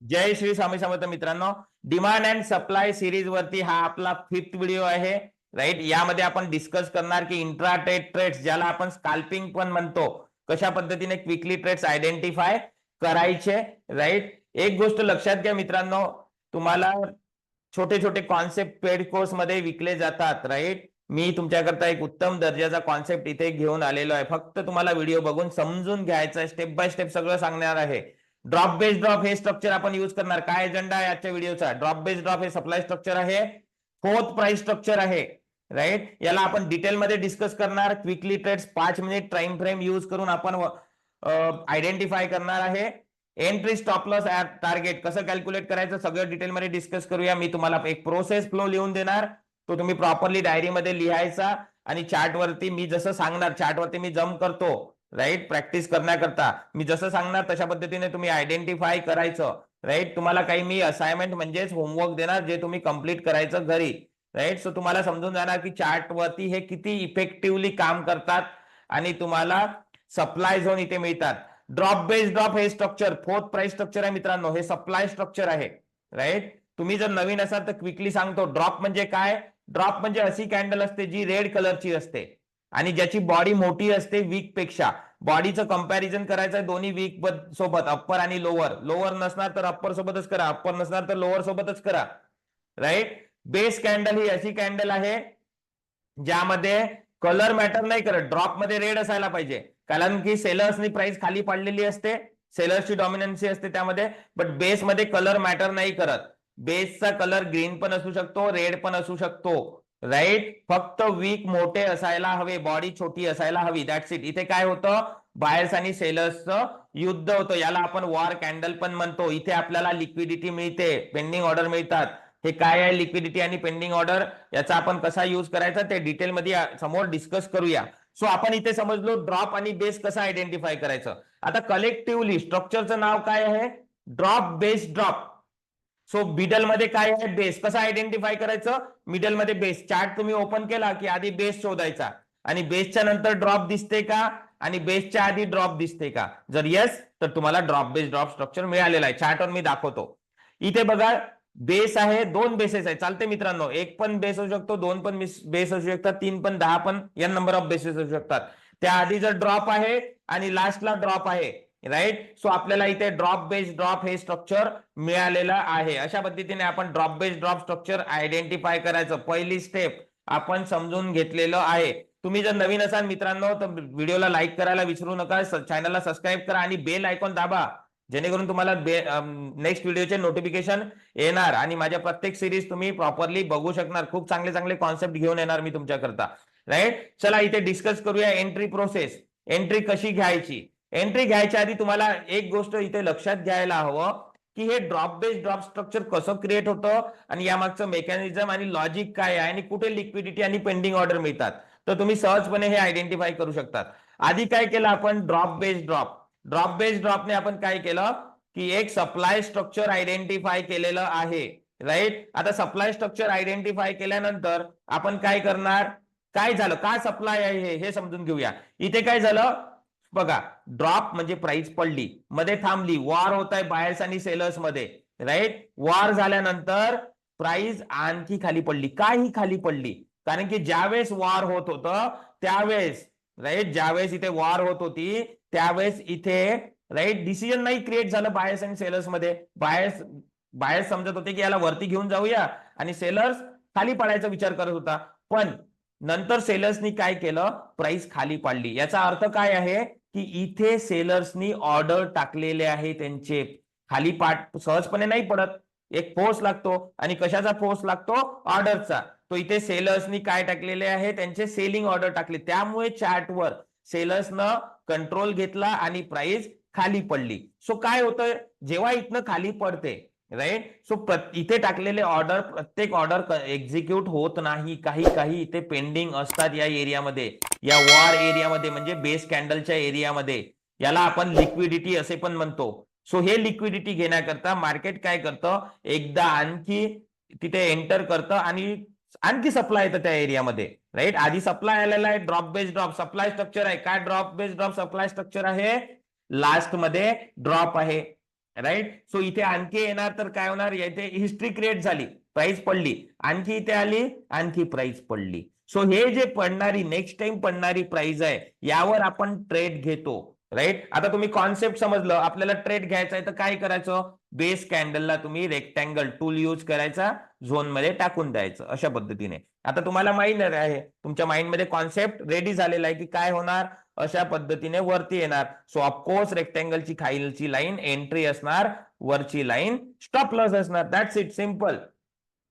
जय श्री स्वामी समर्थ मित्रांनो, demand and supply series वरती हा आपला 5th व्हिडिओ आहे. राईट, यामध्ये आपण डिस्कस करणार की इंट्रा ट्रेड्स ज्याला आपण स्कॅल्पिंग पण म्हणतो, कशा पद्धतीने क्विकली ट्रेड्स आयडेंटिफाय करायचे. राईट, एक गोष्ट लक्षात घ्या मित्रांनो, तुम्हाला छोटे छोटे कॉन्सेप्ट पेड कोर्स मध्ये विकले जातात. राईट, मी तुमच्याकरता एक उत्तम दर्जाचा कॉन्सेप्ट इथे घेऊन आलेलो आहे. फक्त तुम्हाला व्हिडिओ बघून समजून घ्यायचा, स्टेप बाय स्टेप सगळं सांगणार आहे. ड्रॉप बेस ड्रॉप हे स्ट्रक्चर आपण यूज करणार. काय एजंडा आहे आजच्या व्हिडिओचा? ड्रॉप बेस ड्रॉप हे सप्लाय स्ट्रक्चर आहे, फोर्थ प्राइस स्ट्रक्चर आहे. राईट, याला आपण डिटेल मध्ये डिस्कस करणार. Quickly trades 5 minute time frame use करून आपण आयडेंटिफाय करणार आहे. एंट्री स्टॉप लॉस टार्गेट कसं कॅल्क्युलेट करायचं सगळं डिटेल मध्ये डिस्कस करूया. मी तुम्हाला एक प्रोसेस फ्लो लिहून देणार, तो तुम्ही प्रॉपरली डायरीमध्ये लिहायचा आणि चार्ट वरती मी जसं सांगणार, चार्ट वरती मी जम्प करतो. राईट, प्रॅक्टिस करण्याकरता मी जसं सांगणार तशा पद्धतीने तुम्ही आयडेंटिफाय करायचं. राईट, तुम्हाला काही मी असाइनमेंट म्हणजेच होमवर्क देणार जे तुम्ही कंप्लीट करायचं घरी. राईट, सो तुम्हाला समजून जाणार की चार्ट वरती हे किती इफेक्टिव्हली काम करतात आणि तुम्हाला सप्लाय झोन इथे मिळतात. ड्रॉप बेस ड्रॉप हे स्ट्रक्चर फोर्थ प्राइस स्ट्रक्चर आहे मित्रांनो, हे सप्लाय स्ट्रक्चर आहे. राईट, तुम्ही जर नवीन असाल तर क्विकली सांगतो, ड्रॉप म्हणजे काय? ड्रॉप म्हणजे अशी कॅन्डल असते जी रेड कलरची असते आणि ज्याची बॉडी मोठी असते वीक पेक्षा. बॉडीचं कंपॅरिझन करायचं आहे दोन्ही वीक सोबत, अप्पर आणि लोअर. लोअर नसणार तर अप्पर सोबतच करा, अप्पर नसणार तर लोअर सोबतच करा. राईट, बेस कॅन्डल ही अशी कॅन्डल आहे ज्यामध्ये कलर मॅटर नाही करत. ड्रॉप मध्ये रेड असायला पाहिजे, कारण की सेलर्सनी प्राइस खाली पडलेली असते, सेलर्सची डॉमिनन्सी असते त्यामध्ये. बट बेस मध्ये कलर मॅटर नाही करत. बेसचा कलर ग्रीन पण असू शकतो, रेड पण असू शकतो. राईट, फक्त वीक मोठे असायला हवे, बॉडी छोटी असायला हवी, दॅट्स इट. इथे काय होतं? बायर्स आणि सेलर्सचं युद्ध होतं. याला आपण वॉर कॅन्डल पण म्हणतो. इथे आपल्याला लिक्विडिटी मिळते, पेंडिंग ऑर्डर मिळतात. हे काय आहे लिक्विडिटी आणि पेंडिंग ऑर्डर, याचा आपण कसा यूज करायचा ते डिटेल मध्ये समोर डिस्कस करूया. सो आपण इथे समजलो ड्रॉप आणि बेस कसं आयडेंटिफाय करायचं. आता कलेक्टिव्हली स्ट्रक्चरचं नाव काय आहे? Drop base drop. So middle मध्ये काय आहे? बेस. कसं आयडेंटिफाय करायचं? मिडल मध्ये बेस. चार्ट तुम्ही ओपन केला की आधी बेस शोधायचा आणि बेसच्या नंतर ड्रॉप दिसते का आणि बेसच्या आधी ड्रॉप दिसते का? जर येस तर तुम्हाला ड्रॉप बेस ड्रॉप स्ट्रक्चर मिळालेला आहे. चार्टवर मी दाखवतो. इथे बघा, बेस आहे, दोन बेसेस आहे. चालते मित्रांनो, एक पण बेस असू शकतो, दोन पण बेस असू शकतात, 3 पण 10 पण या नंबर ऑफ बेसेस असू शकतात. त्याआधी जर ड्रॉप आहे आणि लास्टला ड्रॉप आहे. राईट, सो आपल्याला इथे ड्रॉप बेस ड्रॉप हे स्ट्रक्चर मिळालेलं आहे. अशा पद्धतीने आपण drop base drop structure identify करायचं. पहिली स्टेप आपण समजून घेतलेलं आहे. तुम्ही जर नवीन असाल मित्रांनो तर व्हिडिओला लाईक करायला विसरू नका, चॅनलला सबस्क्राईब करा आणि बेल आयकॉन दाबा, जेणेकरून तुम्हाला नेक्स्ट व्हिडिओचे नोटिफिकेशन येणार आणि माझ्या प्रत्येक सिरीज तुम्ही प्रॉपरली बघू शकणार. खूप चांगले चांगले कॉन्सेप्ट घेऊन येणार मी तुमच्याकरता. राईट, चला इथे डिस्कस करूया एंट्री प्रोसेस. एंट्री कशी घ्यायची? एंट्री घ्यायच्या आधी तुम्हाला एक गोष्ट इथे लक्षात घ्यायला हवं की हे ड्रॉप बेस ड्रॉप स्ट्रक्चर कसं क्रिएट होतं आणि यामागचं मेकॅनिझम आणि लॉजिक काय आहे आणि कुठे लिक्विडिटी आणि पेंडिंग ऑर्डर मिळतात, तर तुम्ही सहजपणे हे आयडेंटिफाय करू शकतात. आधी काय केलं आपण? Drop base drop. Drop base ड्रॉपने आपण काय केलं की एक सप्लाय स्ट्रक्चर आयडेंटिफाय केलेलं आहे. राईट, आता सप्लाय स्ट्रक्चर आयडेंटिफाय केल्यानंतर आपण काय करणार? काय झालं, का सप्लाय आहे हे समजून घेऊया. इथे काय झालं बघा, ड्रॉप म्हणजे प्राइस पडली, मध्ये थांबली, वॉर होत आहे बायर्स आणि सेलर्स मध्ये. राईट, वॉर झाल्यानंतर प्राइस आणखी खाली पडली. का ही खाली पडली? कारण की ज्यावेळेस वॉर होत होतं त्यावेळेस, राईट, ज्यावेळेस इथे वॉर होत होती त्यावेळेस इथे राईट डिसिजन नाही क्रिएट झालं बायर्स आणि सेलर्स मध्ये. बायर्स बायर्स समजत होते की याला वरती घेऊन जाऊया आणि सेलर्स खाली पडायचा विचार करत होता. पण नंतर सेलर्सनी काय केलं? प्राइस खाली पाडली. याचा अर्थ काय आहे की इथे सेलर्सनी ऑर्डर टाकलेले आहे, त्यांचे खाली पाठ सहजपणे नाही पडत, एक फोर्स लागतो. आणि कशाचा फोर्स लागतो? ऑर्डरचा. तो इथे सेलर्सनी काय टाकलेले आहे? त्यांचे सेलिंग ऑर्डर टाकले, त्यामुळे चार्टवर सेलर्सनं कंट्रोल घेतला आणि प्राइस खाली पडली. सो काय होतं जेव्हा इथनं खाली पडते, राईट, सो इथे टाकलेले ऑर्डर, प्रत्येक ऑर्डर एक्झिक्यूट होत नाही. काही काही इथे पेंडिंग असतात या एरियामध्ये, या वॉर एरियामध्ये, म्हणजे बेस कॅन्डलच्या एरियामध्ये. याला आपण लिक्विडिटी असे पण म्हणतो. सो हे लिक्विडिटी घेण्याकरता मार्केट काय करतं? एकदा आणखी तिथे एंटर करतं आणि आणखी सप्लाय येतं त्या एरियामध्ये. राईट, आधी सप्लाय आलेला आहे, drop base drop supply structure आहे. काय drop base drop supply structure आहे? लास्ट मध्ये ड्रॉप आहे. राईट. सो इथे आणखी येणार तर काय होणार, इथे हिस्ट्री क्रिएट झाली, प्राइस पडली, आणखी इथे आली, आणखी प्राइस पडली. सो हे जे पडणारी नेक्स्ट टाइम पडणारी प्राइस आहे यावर आपण ट्रेड घेतो. राईट. आता तुम्ही कॉन्सेप्ट समजलं, आपल्याला ट्रेड घ्यायचा आहे तर काय करायचं, बेस कॅन्डलला तुम्ही रेक्टँगल टूल यूज करायचा, झोन मध्ये टाकून द्यायचं अशा पद्धतीने. आता तुम्हाला माहिती आहे, तुमच्या माइंडमध्ये कॉन्सेप्ट रेडी झालेला आहे की काय होणार, अशा पद्धतीने वरती येणार. सो ऑफकोर्स रेक्टँगलची खालची लाईन एंट्री असणार, वरची लाईन स्टॉप लॉस असणार. That's it, simple.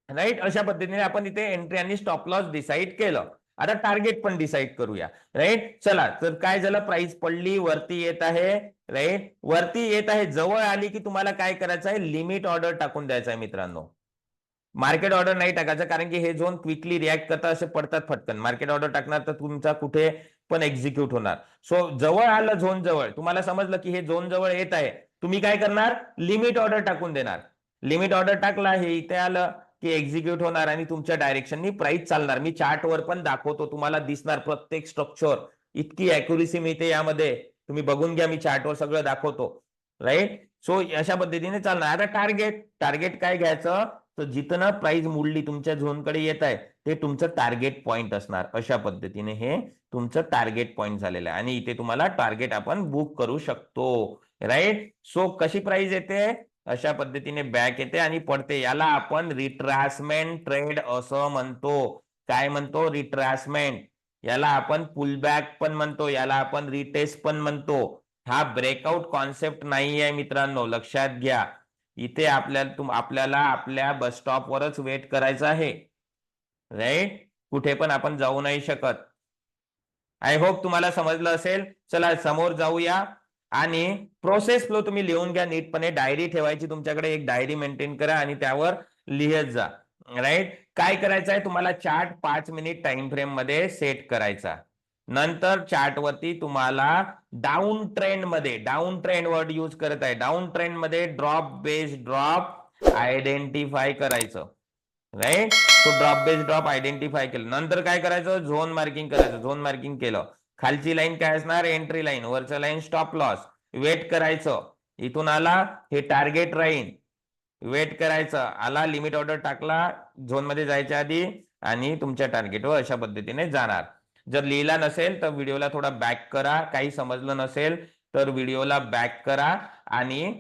राईट. अशा पद्धतीने आपण इथे एंट्री आणि स्टॉप लॉस डिसाईड केलं. आता टार्गेट पण डिसाईड करूया. राईट. चला, तर काय झालं, प्राइस पडली, वरती येत आहे. राईट. वरती येत आहे, जवळ आली की तुम्हाला काय करायचं आहे, लिमिट ऑर्डर टाकून द्यायचं आहे मित्रांनो. मार्केट ऑर्डर नाही टाकायचं, कारण की हे झोन क्विकली रिॲक्ट करतात, असे पडतात फटकन. मार्केट ऑर्डर टाकणार तर तुमचा कुठे पण एक्झिक्यूट होणार. सो जवळ आलं, झोन जवळ, तुम्हाला समजलं की हे झोन जवळ येत आहे, तुम्ही काय करणार, लिमिट ऑर्डर टाकून देणार. लिमिट ऑर्डर टाकला, हे इथे आलं की एक्झिक्यूट होणार आणि तुमच्या डायरेक्शननी प्राइस चालणार. मी चार्टवर पण दाखवतो, तुम्हाला दिसणार प्रत्येक स्ट्रक्चर, इतकी अॅक्युरेसी मिळते यामध्ये, तुम्ही बघून घ्या, मी चार्टवर सगळं दाखवतो. राईट. सो अशा पद्धतीने चालणार. आता टार्गेट, टार्गेट काय घ्यायचं, तर जिथं प्राइस मुडली तुमच्या झोनकडे येत आहे ते तुमचं टार्गेट पॉइंट असणार. अशा पद्धतीने हे तुमचं टार्गेट पॉइंट झालेलं आहे आणि इथे तुम्हाला टार्गेट आपण बुक करू शकतो. राईट. सो कशी प्राइस येते, अशा पद्धतीने बॅक येते आणि पडते. याला आपण रिट्रेसमेंट ट्रेड असं म्हणतो. काय म्हणतो, रिट्रेसमेंट. याला आपण पुलबॅक पण म्हणतो, याला आपण रिटेस्ट पण म्हणतो. हा ब्रेकआउट कॉन्सेप्ट नाही आहे मित्रांनो, लक्षात घ्या. इथे आपल्याला आपल्या बस स्टॉपवरच वेट करायचं आहे. राईट. कुठे पण आपण जाऊ नाही शकत. आय होप तुम्हाला समजलं असेल. चला समोर जाऊया आणि प्रोसेस फ्लो तुम्ही लिहून घ्या नीटपणे. डायरी ठेवायची तुमच्याकडे, एक डायरी मेंटेन करा आणि त्यावर लिहत जा. राईट. काय करायचं आहे, तुम्हाला चार्ट 5 मिनिट टाइम फ्रेम मध्ये सेट करायचा. नंतर चार्ट वरती तुम्हाला डाऊन ट्रेंड मध्ये, डाऊन ट्रेंड वर्ड यूज करत आहे, डाऊन ट्रेंड मध्ये ड्रॉप बेस ड्रॉप आयडेंटिफाय करायचं. राईट. तो ड्रॉप बेस ड्रॉप आयडेंटिफाय केलं, नंतर काय करायचं, झोन मार्किंग करायचं. झोन मार्किंग केलं, खालची लाईन काय असणार, एंट्री लाईन, वरच्या लाईन स्टॉप लॉस. वेट करायचं, इथून आला हे टार्गेट राहीन, वेट करायचं, आला लिमिट ऑर्डर टाकला झोन मध्ये जायच्या आधी आणि तुमच्या टार्गेटवर अशा पद्धतीने जाणार. जर लिहिला नसेल तर व्हिडिओला थोडा बॅक करा, काही समजलं नसेल तर व्हिडिओला बॅक करा आणि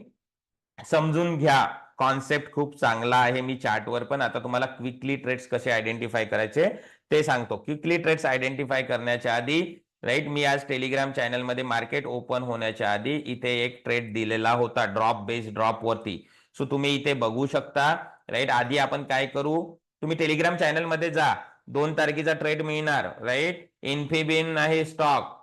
समजून घ्या. कॉन्सेप्ट खूप चांगला आहे. मी चार्टवर पण आता तुम्हाला क्विकली ट्रेड्स कसे आयडेंटिफाय करायचे ते सांगतो. क्विकली ट्रेड्स आयडेंटिफाय करण्याच्या आधी, राईट, मी आज टेलिग्राम चॅनलमध्ये मार्केट ओपन होण्याच्या आधी इथे एक ट्रेड दिलेला होता ड्रॉप बेस ड्रॉप वरती. सो तुम्ही इथे बघू शकता. राईट. आधी आपण काय करू, तुम्ही टेलिग्राम चॅनल मध्ये जा, 2 तारखेचा ट्रेड मिळणार. राईट. इन्फिबिन आहे स्टॉक.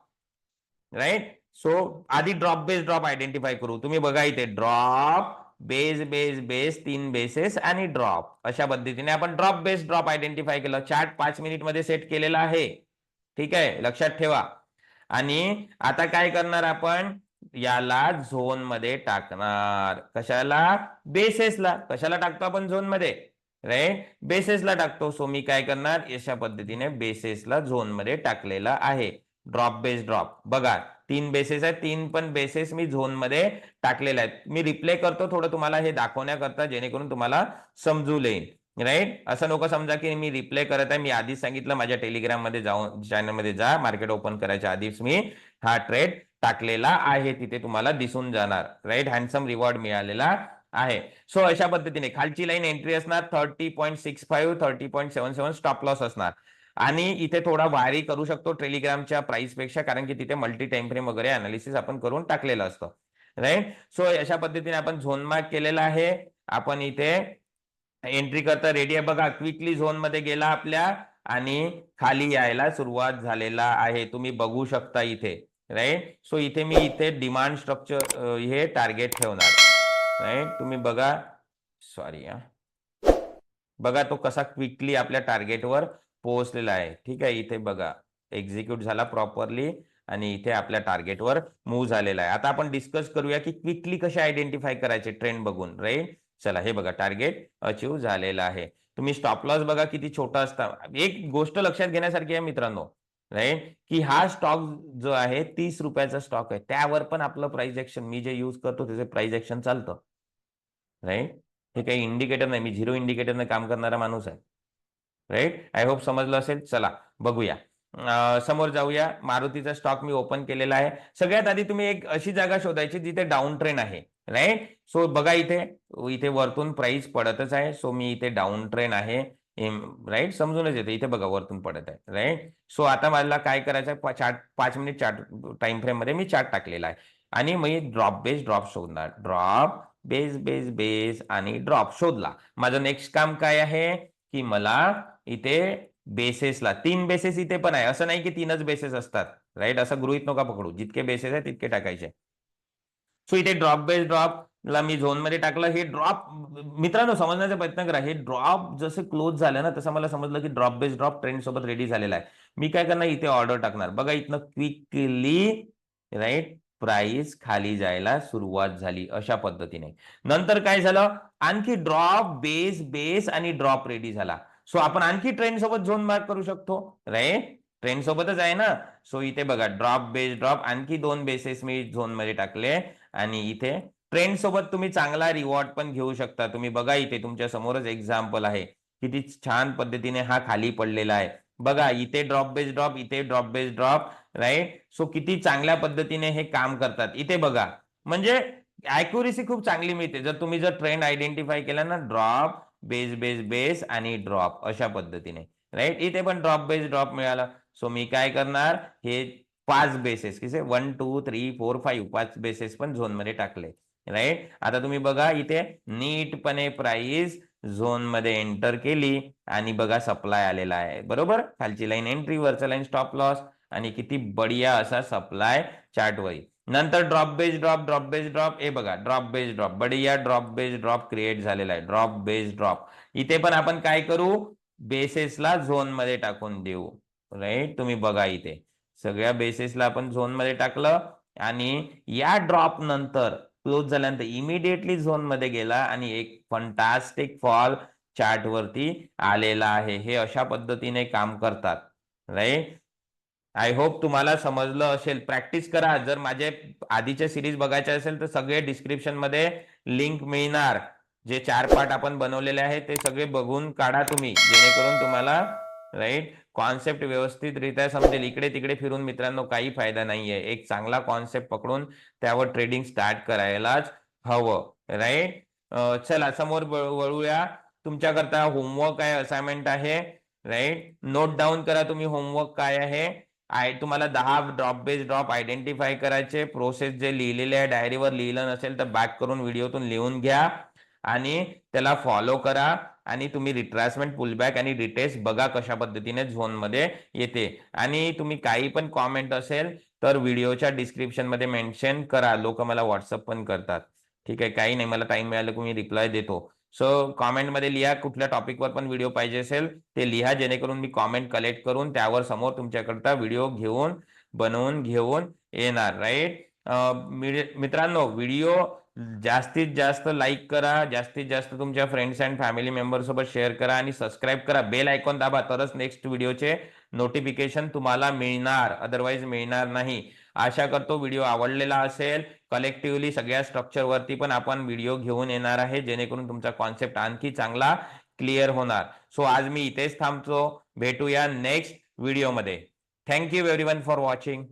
राईट. सो आधी ड्रॉप बेस ड्रॉप आयडेंटिफाय करू. तुम्ही बघा इथे drop base base base, 3 bases आणि ड्रॉप. अशा पद्धतीने आपण ड्रॉप बेस ड्रॉप आयडेंटिफाय केलं. चार्ट 5 मिनिट मध्ये सेट केलेला आहे. ठीक आहे, लक्षात ठेवा. आणि आता काय करणार आपण, याला झोन मध्ये टाकणार. कशाला, बेसेसला. कशाला टाकतो आपण झोन मध्ये, राईट, बेसेसला टाकतो. सो मी काय करणार, अशा पद्धतीने बेसेसला झोन मध्ये टाकलेला आहे. ड्रॉप बेस ड्रॉप बघा, 3 बेसेस आहेत, 3 पण बेसेस मी झोन मध्ये टाकलेले आहेत. मी रिप्ले करतो थोडं तुम्हाला हे दाखवण्याकरता, जेणेकरून तुम्हाला समजू येईल. राईट. असं नको समजा की मी रिप्ले करत आहे. मी आधीच सांगितलं, माझ्या टेलिग्राम मध्ये जाऊन चॅनल मध्ये जा, मार्केट ओपन करायच्या आधीच मी हा ट्रेड टाकलेला आहे, तिथे तुम्हाला दिसून जाणार. राईट. हँडसम रिवॉर्ड मिळालेला आहे. सो अशा पद्धतीने खालची लाईन एंट्री असणार 30.65, 30.77 स्टॉप लॉस असणार. आणि इथे थोडा वारी करू शकतो टेलिग्रामच्या प्राइस पेक्षा, कारण की तिथे मल्टी टाइम फ्रेम वगैरे अनालिसिस आपण करून टाकलेलं असतं. राईट. सो अशा पद्धतीने आपण झोन मार्क केलेला आहे. आपण इथे एंट्री करता रेडी आहे. बघा, क्विकली झोन मध्ये गेला आपल्या आणि खाली यायला सुरुवात झालेला आहे, तुम्ही बघू शकता इथे. राईट. सो इथे मी इथे डिमांड स्ट्रक्चर हे टार्गेट ठेवणार. राईट. तुम्ही बघा, सॉरी बघा तो कसा क्विकली आपल्या टार्गेटवर पोहोचलेला आहे. ठीक आहे, इथे बघा एक्झिक्यूट झाला प्रॉपरली आणि इथे आपल्या टार्गेटवर मूव्ह झालेला आहे. आता आपण डिस्कस करूया की क्विकली कसे आयडेंटिफाय करायचे ट्रेंड बघून. राईट. चला, हे बघा टार्गेट अचीव झालेला आहे. तुम्ही स्टॉप लॉस बघा किती छोटा असता. एक गोष्ट लक्षात घेण्यासारखी आहे मित्रांनो, राईट, की हा स्टॉक जो आहे 30 रुपयाचा स्टॉक आहे, त्यावर पण आपलं प्राइस ऍक्शन, मी जे यूज करतो त्याचे प्राइस ऍक्शन चालतं. राईट. हे काही इंडिकेटर नाही, मी 0 इंडिकेटरने काम करणारा माणूस आहे. राईट. आय होप समजलं असेल. चला बघूया, समोर जाऊया. मारुतीचा स्टॉक मी ओपन केलेला आहे. सगळ्यात आधी तुम्ही एक अशी जागा शोधायची जिथे डाऊन ट्रेंड आहे. राईट. सो बघा इथे इथे वरतून प्राइस पडतच आहे. सो मी इथे डाऊन ट्रेंड आहे. राईट, समजूनच येते. इथे बघा वरतून पडत आहे. राईट. सो आता मला काय करायचं आहे, chart 5 minute chart time frame मध्ये मी चार्ट टाकलेला आहे आणि मी ड्रॉप बेस ड्रॉप शोधणार. ड्रॉप बेस बेस बेस आणि ड्रॉप शोधला. माझं नेक्स्ट काम काय आहे की मला इथे बेसेसला 3 बेसेस इथे पण आहे. असं नाही की 3च बेसेस असतात. राईट, असं गृहीत नका पकडू. जितके बेसेस आहेत तितके टाकायचे. सो इथे ड्रॉप बेस ड्रॉप ला मी झोन मध्ये टाकलं. हे ड्रॉप, मित्रांनो समजण्याचा प्रयत्न करा. हे ड्रॉप जसे क्लोज झालं ना, तसं मला समजलं की ड्रॉप बेस ड्रॉप ट्रेंड सोबत रेडी झालेला आहे. मी काय करणार, इथे ऑर्डर टाकणार. बघा इथनं क्विकली राईट प्राइस खाली जायला सुरुवात झाली अशा पद्धतीने. नंतर काय झालं, आणखी ड्रॉप बेस बेस आणि ड्रॉप रेडी झाला. सो आपण आणखी ट्रेंड सोबत झोन मार्क करू शकतो. राईट, ट्रेंड सोबतच आहे ना. सो इथे बघा ड्रॉप बेस ड्रॉप, आणखी 2 बेसेस मी झोन मध्ये टाकले आणि इथे ट्रेंड सोबत तुम्ही चांगला रिवॉर्ड पण घेऊ शकता. तुम्ही बघा इथे तुमच्या समोरच एक्झाम्पल आहे. किती छान पद्धतीने हा खाली पडलेला आहे. बघा इथे ड्रॉप बेस ड्रॉप, इथे drop base drop. Right. So किती चांगल्या पद्धतीने हे काम करतात. इथे बघा, म्हणजे ऍक्युरेसी खूप चांगली मिळते जर ट्रेंड आयडेंटिफाय केला ना. ड्रॉप बेस बेस बेस आणि ड्रॉप अशा पद्धतीने. राईट, इथे पण ड्रॉप बेस ड्रॉप मिळाला. सो मी काय करणार, हे 5 बेसेस किसे 1 2 3 4 5 5 बेसेस पण झोन मध्ये टाकले. राईट. आता तुम्ही बघा इथे नीटपणे प्राइस झोन मध्ये एंटर केली आणि बघा सप्लाय आलेला आहे. बरोबर, खालची लाईन एंट्री, वरचा लाईन स्टॉप लॉस आणि किती बढिया असा सप्लाय चार्ट वर. नंतर drop base drop drop base drop, हे बघा ड्रॉप बेस ड्रॉप, बढिया ड्रॉप बेस ड्रॉप क्रिएट झालेला आहे. Drop base drop. इथे पण आपण काय करू, बेसेसला झोन मध्ये टाकून देऊ. राईट, तुम्ही बघा इथे सगळ्या बेसेसला आपण झोन मध्ये टाकलं आणि या ड्रॉप नंतर क्लोज झाल्यानंतर इमिडिएटली झोन मध्ये गेला आणि एक फंटास्टिक फॉल चार्ट वरती आलेला आहे. हे अशा पद्धतीने काम करतात. राईट, आय होप तुम्हाला समजलं असेल. प्रॅक्टिस करा. जर माझे आधीचे सिरीज बघायचे असेल तर सगळे डिस्क्रिप्शन मध्ये लिंक मिळणार. जे 4 पार्ट आपण बनवलेले आहेत ते सगळे बघून काढा तुम्ही, जेणेकरून तुम्हाला राईट कॉन्सेप्ट व्यवस्थितरित्या समजेल. इकडे तिकडे फिरून मित्रांनो काही फायदा नाहीये. एक चांगला कॉन्सेप्ट पकडून त्यावर ट्रेडिंग स्टार्ट करायलाच हवं. राईट. चला समोर वळूया. तुमच्याकरता होमवर्क आहे, असाइनमेंट आहे. राईट, नोट डाऊन करा तुम्ही होमवर्क काय आहे. तुम्हाला 10 ड्रॉप बेस ड्रॉप आयडेंटिफाय करायचे. प्रोसेस जे लिहिलेले आहे डायरीवर लिहिलं नसेल तर बॅक करून व्हिडिओतून लिहून घ्या आणि त्याला फॉलो करा. आणि तुम्ही रिट्रेसमेंट, पुलबॅक आणि रिटेस्ट बघा कशा पद्धतीने झोन मध्ये येते. आणि तुम्ही काही पण कॉमेंट असेल तर व्हिडिओच्या डिस्क्रिप्शन मध्ये मेन्शन करा. लोक मला व्हॉट्सअप पण करतात. ठीक आहे, काही नाही, मला टाइम मिळाला की मी रिप्लाय देतो. सो कॉमेंट मध्ये लिहा कुठल्या टॉपिकवर पण व्हिडिओ पाहिजे असेल ते लिहा, जेणेकरून मी कॉमेंट कलेक्ट करून त्यावर समोर तुमच्याकरता व्हिडिओ बनवून घेऊन येणार. राईट. मित्रांनो, व्हिडिओ जास्तीत जास्त लाईक करा, जास्तीत जास्त तुमच्या फ्रेंड्स अँड फॅमिली मेंबर सोबत शेअर करा आणि सबस्क्राईब करा. बेल आयकॉन दाबा, तरच नेक्स्ट व्हिडिओचे नोटिफिकेशन तुम्हाला मिळणार, अदरवाईज मिळणार नाही. आशा करतो व्हिडिओ आवडलेला असेल. कलेक्टिव्हली सगळ्या स्ट्रक्चर वरती पण आपण व्हिडिओ घेऊन येणार आहे, जेणेकरून तुमचा कॉन्सेप्ट आणखी चांगला क्लिअर होणार. सो आज मी इथेच थांबतो. भेटूया नेक्स्ट व्हिडिओमध्ये. Thank you everyone for watching.